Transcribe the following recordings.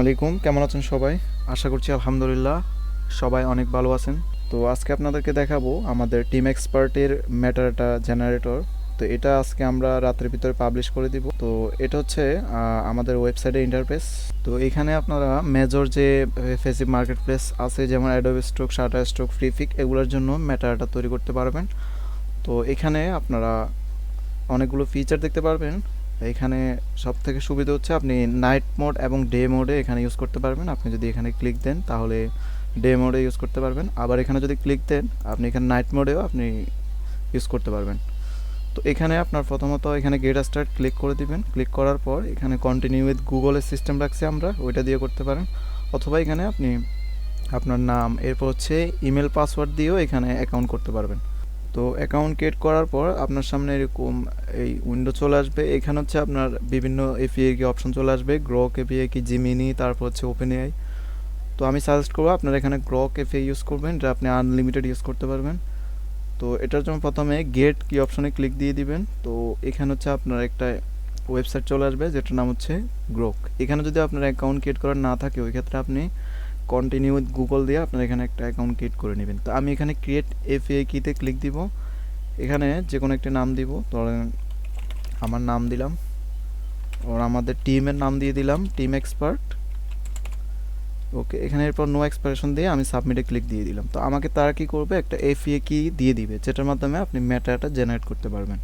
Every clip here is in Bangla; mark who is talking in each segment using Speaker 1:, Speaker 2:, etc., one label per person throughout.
Speaker 1: আলাইকুম, কেমন আছেন সবাই? আশা করছি আলহামদুলিল্লাহ সবাই অনেক ভালো আছেন। তো আজকে আপনাদেরকে দেখাবো আমাদের টিম এক্সপার্টের মেটাডাটা জেনারেটর। তো এটা আজকে আমরা রাতের ভিতরে পাবলিশ করে দিব। তো এটা হচ্ছে আমাদের ওয়েবসাইটের ইন্টারফেস। তো এখানে আপনারা মেজর যে ফেসিভ মার্কেট প্লেস আছে, যেমন অ্যাডোবি স্টক, শাটার স্টক, ফ্রিফিক, এগুলোর জন্য মেটাডাটা তৈরি করতে পারবেন। তো এখানে আপনারা অনেকগুলো ফিচার দেখতে পারবেন। এখানে সবথেকে সুবিধা হচ্ছে আপনি নাইট মোড এবং ডে মোডে এখানে ইউজ করতে পারবেন। আপনি যদি এখানে ক্লিক দেন তাহলে ডে মোডে ইউজ করতে পারবেন, আবার এখানে যদি ক্লিক দেন আপনি এখানে নাইট মোডেও আপনি ইউজ করতে পারবেন। তো এখানে আপনার প্রথমত এখানে গেট স্টার্ট ক্লিক করে দিবেন। ক্লিক করার পর এখানে কন্টিনিউ উইথ গুগলের সিস্টেম রাখছি আমরা, ওইটা দিয়ে করতে পারেন। অথবা এখানে আপনি আপনার নাম, এরপর হচ্ছে ইমেল পাসওয়ার্ড দিয়েও এখানে অ্যাকাউন্ট করতে পারবেন। তো অ্যাকাউন্ট ক্রিয়েট করার পর আপনার সামনে এরকম এই উইন্ডো চলে আসবে। এখানে হচ্ছে আপনার বিভিন্ন এপিআই কি অপশন চলে আসবে, গ্রক এপিআই কি, জিমিনি, তারপর হচ্ছে ওপেন এআই। তো আমি সাজেস্ট করবো আপনারা এখানে গ্রক এপিআই ইউজ করবেন, যা আপনি আনলিমিটেড ইউজ করতে পারবেন। তো এটার জন্য প্রথমে গেট কি অপশনে ক্লিক দিয়ে দিবেন। তো এখানে হচ্ছে আপনার একটা ওয়েবসাইট চলে আসবে যেটার নাম হচ্ছে গ্রক। এখানে যদি আপনার অ্যাকাউন্ট ক্রিয়েট করার না থাকে, ওই ক্ষেত্রে আপনি কন্টিনিউ উইথ গুগল দিয়ে আপনার এখানে একটা অ্যাকাউন্ট ক্রিয়েট করে নেবেন। তো আমি এখানে ক্রিয়েট এপিআই কিতে ক্লিক দিব। এখানে যে কোনো একটা নাম দিব, ধরেন আমার নাম দিলাম, ওর আমাদের টিমের নাম দিয়ে দিলাম টিম এক্সপার্ট। ওকে, এখানে এরপর নো এক্সপারেশন দিয়ে আমি সাবমিটে ক্লিক দিয়ে দিলাম। তো আমাকে তারা কি করবে, একটা এফএ কি দিয়ে দিবে, যেটার মাধ্যমে আপনি মেটাটা জেনারেট করতে পারবেন।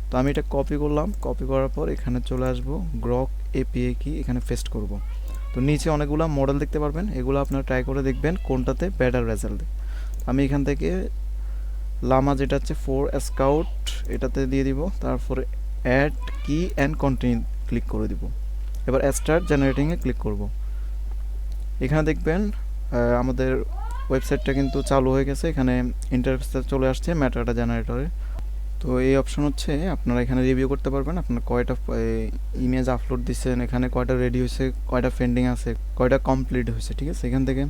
Speaker 1: তো আমি এটা কপি করলাম, কপি করার পর এখানে চলে আসবো, গ্রক এপিএ কি এখানে পেস্ট করব। তো নিচে অনেকগুলো মডেল দেখতে পারবেন, এগুলো আপনারা ট্রাই করে দেখবেন কোনটাতে বেটার রেজাল্ট দেয়। আমি এখান থেকে লামা, যেটা হচ্ছে 4 স্কাউট, এটাতে দিয়ে দিব। তারপরে অ্যাড কি অ্যান্ড কন্টিনিউ ক্লিক করে দিব। এবার স্টার্ট জেনারেটিংয়ে ক্লিক করব। এখানে দেখবেন আমাদের ওয়েবসাইটটা কিন্তু চালু হয়ে গেছে। এখানে ইন্টারফেসটা চলে আসছে মেটাডাটা জেনারেটরে। তো এই অপশন হচ্ছে আপনারা এখানে রিভিউ করতে পারবেন, আপনারা কয়টা ইমেজ আপলোড দিচ্ছেন, এখানে কয়টা রেডি হয়েছে, কয়টা পেন্ডিং আছে, কয়টা কমপ্লিট হয়েছে। ঠিক আছে, এখান থেকে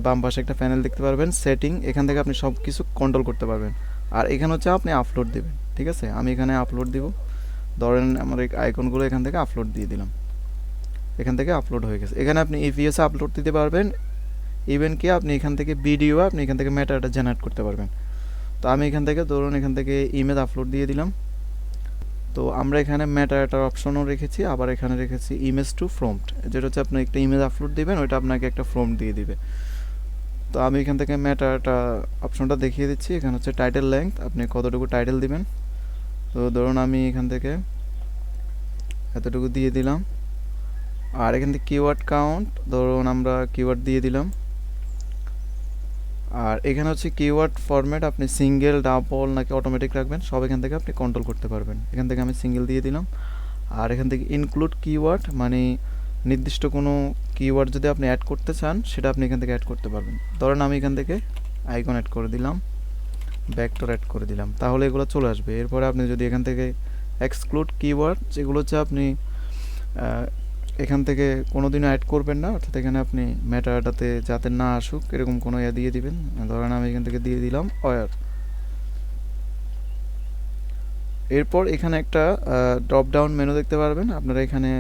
Speaker 1: বাম পাশে একটা প্যানেল দেখতে পারবেন সেটিং, এখান থেকে আপনি সব কিছু কন্ট্রোল করতে পারবেন। আর এখানে হচ্ছে আপনি আপলোড দেবেন। ঠিক আছে, আমি এখানে আপলোড দিব। ধরেন আমার এই আইকনগুলো এখান থেকে আপলোড দিয়ে দিলাম, এখান থেকে আপলোড হয়ে গেছে। এখানে আপনি ইভিএস আপলোড দিতে পারবেন, ইভেন কি আপনি এখান থেকে ভিডিও আপনি এখান থেকে মেটাডাটা জেনারেট করতে পারবেন। তো আমি এখান থেকে ধরুন এখান থেকে ইমেজ আপলোড দিয়ে দিলাম। তো আমরা এখানে মেটাডাটার অপশনও রেখেছি, আবার এখানে রেখেছি ইমেজ টু ফ্রম্পট, যেটা হচ্ছে আপনি একটা ইমেজ আপলোড দিবেন, ওইটা আপনাকে একটা ফ্রম্পট দিয়ে দিবে। তো আমি এখান থেকে মেটাটা অপশনটা দেখিয়ে দিচ্ছি। এখানে হচ্ছে টাইটেল লেংথ, আপনি কতটুকু টাইটেল দিবেন। তো ধরুন আমি এখান থেকে এতটুকু দিয়ে দিলাম। আর এখান থেকে কিওয়ার্ড কাউন্ট, ধরুন আমরা কিওয়ার্ড দিয়ে দিলাম। আর এখানে হচ্ছে কিওয়ার্ড ফরম্যাট, আপনি সিঙ্গেল, ডাবল নাকি অটোমেটিক রাখবেন, সব এখান থেকে আপনি কন্ট্রোল করতে পারবেন। এখান থেকে আমি সিঙ্গেল দিয়ে দিলাম। আর এখান থেকে ইনক্লুড কিওয়ার্ড, মানে নির্দিষ্ট কোনো কিওয়ার্ড যদি আপনি অ্যাড করতে চান, সেটা আপনি এখান থেকে অ্যাড করতে পারবেন। ধরেন আমি এখান থেকে আইকন অ্যাড করে দিলাম, ভেক্টর অ্যাড করে দিলাম, তাহলে এগুলো চলে আসবে। এরপরে আপনি যদি এখান থেকে এক্সক্লুড কিওয়ার্ড, যেগুলো হচ্ছে আপনি এখান থেকে কোনোদিনও অ্যাড করবেন না, অর্থাৎ এখানে আপনি মেটাডাটাতে যাতে না আসুক এরকম কোনো ইয়ে দিয়ে দিবেন। ধরেন আমি এখান থেকে দিয়ে দিলাম ওয়্যার। এরপর এখানে একটা ড্রপ ডাউন মেনু দেখতে পারবেন, আপনারা এখানে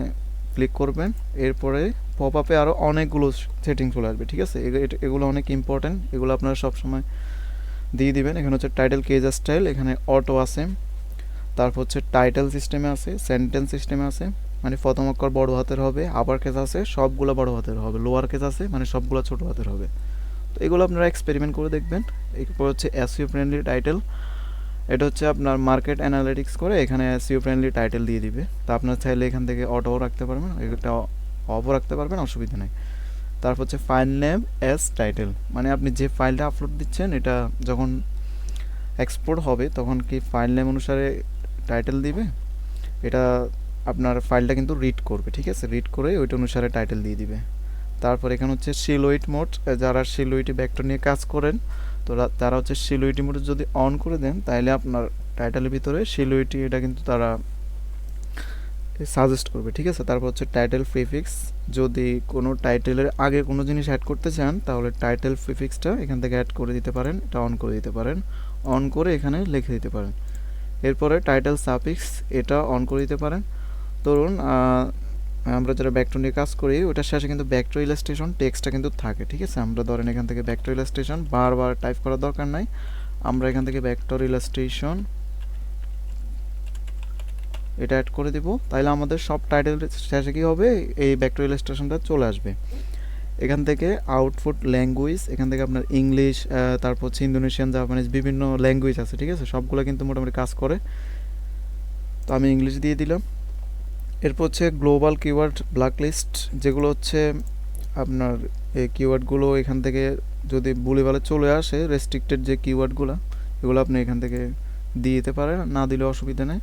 Speaker 1: ক্লিক করবেন। এরপরে পপ আপে আরও অনেকগুলো সেটিং চলে আসবে। ঠিক আছে, এগুলো অনেক ইম্পর্টেন্ট, এগুলো আপনারা সবসময় দিয়ে দিবেন। এখানে হচ্ছে টাইটেল কেজ স্টাইল, এখানে অটো আছে, তারপর হচ্ছে টাইটেল সিস্টেমে আছে, সেন্টেন্স সিস্টেমে আছে, মানে প্রথম অক্ষর বড় হাতের হবে, আপার কেস আছে সবগুলো বড় হাতের হবে, লোয়ার কেস আছে মানে সবগুলো ছোট হাতের হবে। তো এগুলো আপনারা এক্সপেরিমেন্ট করে দেখবেন। এরপর হচ্ছে এসইও ফ্রেন্ডলি টাইটেল, এটা হচ্ছে আপনার মার্কেট অ্যানালিটিক্স করে এখানে এসইও ফ্রেন্ডলি টাইটেল দিয়ে দিবে। তো আপনার চাইলে এখান থেকে অটোও রাখতে পারবেন, এটা অফও রাখতে পারবেন, অসুবিধা নেই। তারপর হচ্ছে ফাইল নেম এস টাইটেল, মানে আপনি যে ফাইলটা আপলোড দিচ্ছেন এটা যখন এক্সপোর্ট হবে তখন কি ফাইল নেম অনুসারে টাইটেল দিবে, এটা আপনার ফাইলটা কিন্তু রিড করবে। ঠিক আছে, রিড করে ওইটা অনুসারে টাইটেল দিয়ে দিবে। তারপর এখানে হচ্ছে সিলুইট মোড, যারা সিলুইটি ভেক্টর নিয়ে কাজ করেন তো তারা হচ্ছে সিলুইটি মোড যদি অন করে দেন তাহলে আপনার টাইটেলের ভিতরে সিলুইটি এটা কিন্তু তারা সাজেস্ট করবে। ঠিক আছে, তারপর হচ্ছে টাইটেল প্রিফিক্স, যদি কোনো টাইটেলের আগে কোনো জিনিস অ্যাড করতে চান তাহলে টাইটেল প্রিফিক্সটা এখান থেকে অ্যাড করে দিতে পারেন, এটা অন করে দিতে পারেন, অন করে এখানে লিখে দিতে পারেন। এরপরে টাইটেল সাফিক্স, এটা অন করে দিতে পারেন। ধরুন আমরা যারা ভেক্টর নিয়ে কাজ করি ওটার শেষে কিন্তু ভেক্টর ইলাস্ট্রেশন টেক্সটটা কিন্তু থাকে, ঠিক আছে। আমরা ধরেন এখান থেকে ভেক্টর ইলাস্ট্রেশন বারবার টাইপ করার দরকার নাই, আমরা এখান থেকে ভেক্টর ইলাস্ট্রেশন এটা অ্যাড করে দিব, তাইলে আমাদের সব টাইটেল শেষে কী হবে, এই ভেক্টর ইলাস্ট্রেশনটা চলে আসবে। এখান থেকে আউটপুট ল্যাঙ্গুয়েজ, এখান থেকে আপনার ইংলিশ, তারপর হচ্ছে ইন্দোনেশিয়ান, জাপানিজ, বিভিন্ন ল্যাঙ্গুয়েজ আছে, ঠিক আছে। সবগুলো কিন্তু মোটামুটি কাজ করে। তো আমি ইংলিশ দিয়ে দিলাম। এরপর হচ্ছে গ্লোবাল কিওয়ার্ড ব্ল্যাক লিস্ট, যেগুলো হচ্ছে আপনার এই কিওয়ার্ডগুলো এখান থেকে যদি বলে চলে আসে, রেস্ট্রিক্টেড যে কিওয়ার্ডগুলো, এগুলো আপনি এখান থেকে দিয়ে দিতে পারেন, না দিলে অসুবিধা নেই।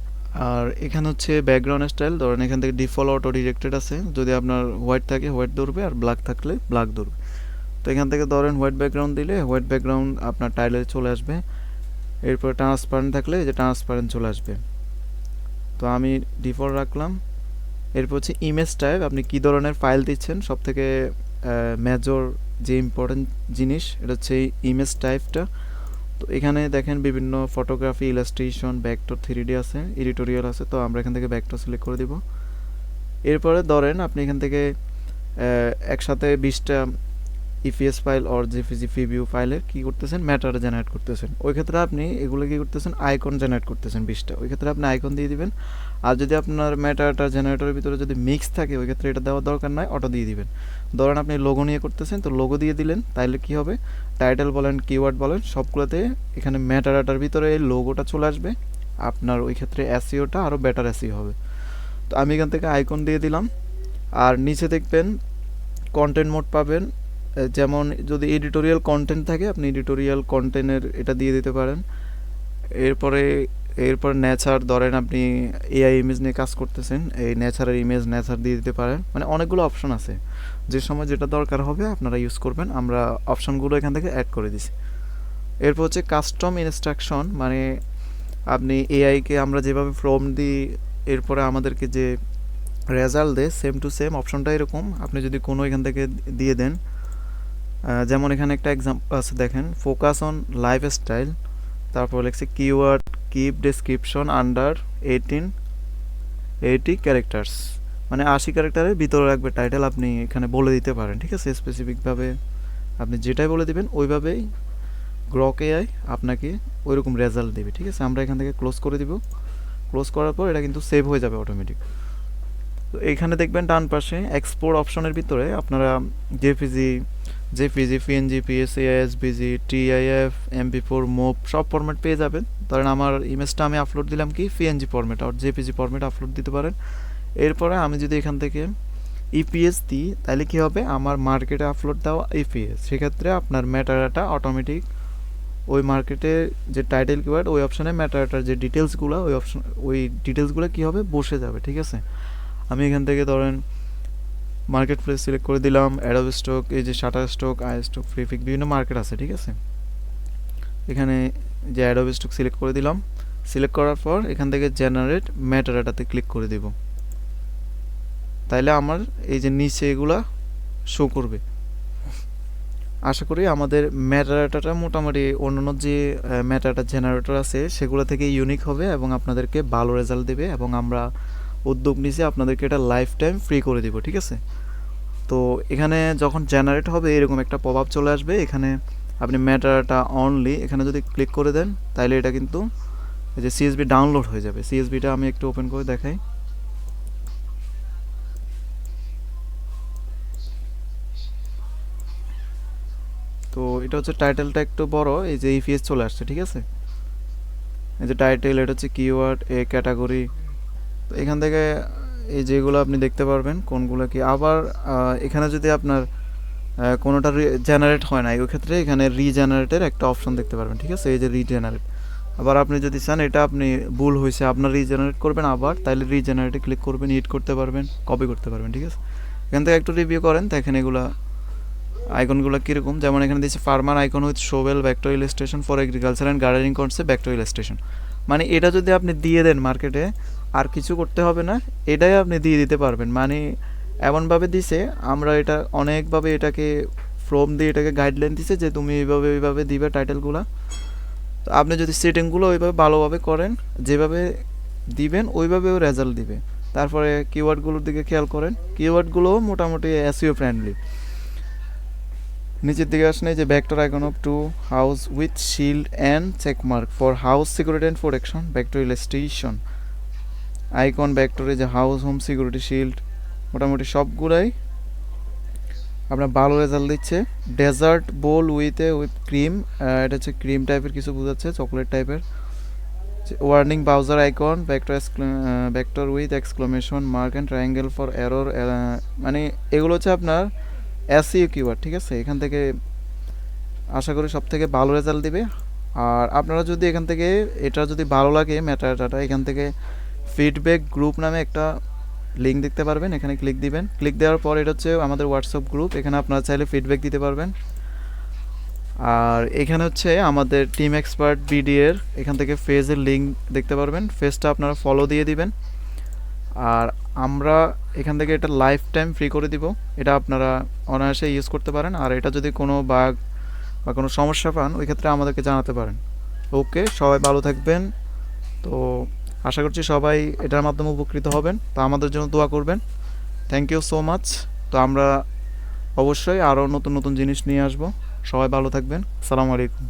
Speaker 1: আর এখানে হচ্ছে ব্যাকগ্রাউন্ড স্টাইল, ধরেন এখান থেকে ডিফল্ট অটো ডিরেক্টেড আছে, যদি আপনার হোয়াইট থাকে হোয়াইট ধরবে, আর ব্ল্যাক থাকলে ব্ল্যাক ধরবে। তো এখান থেকে ধরেন হোয়াইট ব্যাকগ্রাউন্ড দিলে হোয়াইট ব্যাকগ্রাউন্ড আপনার টাইলে চলে আসবে। এরপর ট্রান্সপারেন্ট থাকলে এই যে ট্রান্সপারেন্ট চলে আসবে। তো আমি ডিফল্ট রাখলাম। এরপর হচ্ছে ইমেজ টাইপ, আপনি কী ধরনের ফাইল দিচ্ছেন, সব থেকে মেজর যে ইম্পর্টেন্ট জিনিস এটা হচ্ছে ইমেজ টাইপটা। তো এখানে দেখেন বিভিন্ন ফটোগ্রাফি, ইলাস্ট্রেশন, ভেক্টর, 3D আছে, এডিটোরিয়াল আছে। তো আমরা এখান থেকে ভেক্টর সিলেক্ট করে দিব। এরপরে ধরেন আপনি এখান থেকে একসাথে 20টা EPS file or JPG preview ফাইলের কী করতেছেন, ম্যাটার জেনারেট করতেছেন। ওই ক্ষেত্রে আপনি এগুলো কী করতেছেন, আইকন জেনারেট করতেছেন 20টা, ওই ক্ষেত্রে আপনি আইকন দিয়ে দিবেন। আর যদি আপনার ম্যাটারটা জেনারেটরের ভিতরে যদি মিক্স থাকে, ওই ক্ষেত্রে এটা দেওয়ার দরকার নয়, অটো দিয়ে দিবেন। ধরেন আপনি লোগো নিয়ে করতেছেন, তো লোগো দিয়ে দিলেন, তাইলে কি হবে, টাইটেল বলেন, কিওয়ার্ড বলেন, সবগুলোতে এখানে ম্যাটারটার ভিতরে এই লোগোটা চলে আসবে। আপনার ওই ক্ষেত্রে এসইওটা আরও বেটার এসইও হবে। তো আমি এখান থেকে আইকন দিয়ে দিলাম। আর নিচে দেখবেন কন্টেন্ট মোড পাবেন, যেমন যদি এডিটোরিয়াল কন্টেন্ট থাকে আপনি এডিটোরিয়াল কন্টেন্টের এটা দিয়ে দিতে পারেন। এরপর নেচার, ধরেন আপনি এআই ইমেজ নিয়ে কাজ করতেছেন, এই নেচারের ইমেজ নেচার দিয়ে দিতে পারেন। মানে অনেকগুলো অপশন আছে, যে সময় যেটা দরকার হবে আপনারা ইউজ করবেন। আমরা অপশনগুলো এখান থেকে অ্যাড করে দিছি। এরপর হচ্ছে কাস্টম ইনস্ট্রাকশন, মানে আপনি এআইকে আমরা যেভাবে ফর্ম দিই, এরপরে আমাদেরকে যে রেজাল্ট দেয় সেম টু সেম অপশনটা এরকম আপনি যদি কোনো এখান থেকে দিয়ে দেন। যেমন এখানে একটা এক্সাম্পল আছে, দেখেন, ফোকাস অন লাইফস্টাইল, তারপর লিখছে keyword keep description under 80 characters, মানে 80 ক্যারেক্টারের ভিতরে রাখবে টাইটেল, আপনি এখানে বলে দিতে পারেন, ঠিক আছে। স্পেসিফিকভাবে আপনি যেটাই বলে দিবেন ওইভাবেই গ্রক এআই আপনাকে ওইরকম রেজাল্ট দেবে, ঠিক আছে। আমরা এখান থেকে ক্লোজ করে দিব। ক্লোজ করার পর এটা কিন্তু সেভ হয়ে যাবে অটোমেটিক। তো এইখানে দেখবেন ডান পাশে এক্সপোর্ট অপশনের ভিতরে আপনারা জেপিজি, পিএনজি, পিএসএ, এসভিজি, টিআইএফ, এমপি4, মোপ সব ফরম্যাট পেয়ে যাবেন। ধরেন আমার ইমেজটা আমি আপলোড দিলাম কি পিএনজি ফরম্যাট আর জেপিজি ফরম্যাট আপলোড দিতে পারেন। এরপরে আমি যদি এখান থেকে ইপিএস দিই, তাহলে কি হবে, আমার মার্কেটে আপলোড দেওয়া ইপিএস, সেক্ষেত্রে আপনার ম্যাটারাটা অটোমেটিক ওই মার্কেটে যে টাইটেল কিওয়ার্ড ওই অপশানে ম্যাটারাটার যে ডিটেলসগুলো ওই ডিটেলসগুলো কী হবে, বসে যাবে, ঠিক আছে। আমি এখান থেকে ধরেন মার্কেট প্লেস সিলেক্ট করে দিলাম, অ্যাডোব স্টক, এই যে shutter stock, I stock, Freepik, বিভিন্ন মার্কেট আছে, ঠিক আছে। এখানে যে অ্যাডোব স্টক সিলেক্ট করে দিলাম। সিলেক্ট করার পর এখান থেকে জেনারেট ম্যাটারাটাতে ক্লিক করে দেব, তাইলে আমার এই যে নিচে এগুলা শো করবে। আশা করি আমাদের ম্যাটারাটাটা মোটামুটি অন্যান্য যে ম্যাটারাটা জেনারেটর আছে সেগুলো থেকে ইউনিক হবে এবং আপনাদেরকে ভালো রেজাল্ট দেবে, এবং আমরা উদ্যোগ নিয়েছি আপনাদেরকে এটা লাইফ টাইম ফ্রি করে দিব, ঠিক আছে। তো এখানে যখন জেনারেট হবে এরকম একটা পপআপ চলে আসবে, এখানে আপনি ম্যাটারটা অনলি এখানে যদি ক্লিক করে দেন, তাহলে এটা কিন্তু এই যে সিএসবি ডাউনলোড হয়ে যাবে। সিএসবিটা আমি একটু ওপেন করে দেখাই। তো এটা হচ্ছে টাইটেলটা একটু বড়, এই যে ইপিএস চলে আসছে, ঠিক আছে। এই যে টাইটেল, এটা হচ্ছে কিওয়ার্ড, এ ক্যাটাগরি। তো এখান থেকে এই যেগুলো আপনি দেখতে পারবেন কোনগুলো কি। আবার এখানে যদি আপনার কোনোটা জেনারেট হয় না, ওই ক্ষেত্রে এখানে রিজেনারেটের একটা অপশন দেখতে পারবেন, ঠিক আছে। এই যে রিজেনারেট, আবার আপনি যদি চান এটা আপনি ভুল হয়েছে আপনার রিজেনারেট করবেন আবার, তাহলে রিজেনারেটে ক্লিক করবেন, এডিট করতে পারবেন, কপি করতে পারবেন, ঠিক আছে। এখান থেকে একটু রিভিউ করেন, দেখেন এগুলা আইকনগুলো কীরকম। যেমন এখানে দিচ্ছে farmer icon with shovel vector illustration for agriculture and gardening concept vector illustration, মানে এটা যদি আপনি দিয়ে দেন মার্কেটে আর কিছু করতে হবে না, এটাই আপনি দিয়ে দিতে পারবেন। মানে এমনভাবে দিছে, আমরা এটা অনেকভাবে এটাকে ফ্রম দিয়ে এটাকে গাইডলাইন দিছে যে তুমি এইভাবে দিবে টাইটেলগুলো। তো আপনি যদি সেটিংগুলো ওইভাবে ভালোভাবে করেন, যেভাবে দিবেন ওইভাবেও রেজাল্ট দিবে। তারপরে কিওয়ার্ডগুলোর দিকে খেয়াল করেন, কিওয়ার্ডগুলো মোটামুটি এসইও ফ্রেন্ডলি। নিচের দিকে আসলে যে vector icon of two house with shield and checkmark for house security and protection, vector illustration icon, ভেক্টরে যে হাউস, হোম সিকিউরিটি, শিল্ড, মোটামুটি সবগুলাই আপনার ভালো রেজাল্ট দিচ্ছে। ডেজার্ট বোল উইথ ক্রিম, এটা হচ্ছে ক্রিম টাইপের কিছু বোঝাচ্ছে, চকলেট টাইপের। Warning browser icon, vector with exclamation mark and triangle for error, মানে এগুলো হচ্ছে আপনার এসইও কিওয়ার্ড, ঠিক আছে। এখান থেকে আশা করি সব থেকে ভালো রেজাল্ট দিবে। আর আপনারা যদি এখান থেকে এটা যদি ভালো লাগে মেটাডাটা, এখান থেকে ফিডব্যাক গ্রুপ নামে একটা লিঙ্ক দেখতে পারবেন, এখানে ক্লিক দিবেন। ক্লিক দেওয়ার পর এটা হচ্ছে আমাদের হোয়াটসঅ্যাপ গ্রুপ, এখানে আপনারা চাইলে ফিডব্যাক দিতে পারবেন। আর এখানে হচ্ছে আমাদের টিম এক্সপার্ট বিডি এর এখান থেকে ফেজের লিঙ্ক দেখতে পারবেন, ফেজটা আপনারা ফলো দিয়ে দিবেন। আর আমরা এখান থেকে এটা লাইফ টাইম ফ্রি করে দিব, এটা আপনারা অনায়াসে ইউজ করতে পারেন। আর এটা যদি কোনো বাগ বা কোনো সমস্যা পান ওই ক্ষেত্রে আমাদেরকে জানাতে পারেন। ওকে, সবাই ভালো থাকবেন। তো আশা করছি সবাই এটার মাধ্যমে উপকৃত হবেন, তো আমাদের জন্য দোয়া করবেন। Thank you so much. তো আমরা অবশ্যই আরও নতুন নতুন জিনিস নিয়ে আসবো। সবাই ভালো থাকবেন। আসসালামু আলাইকুম।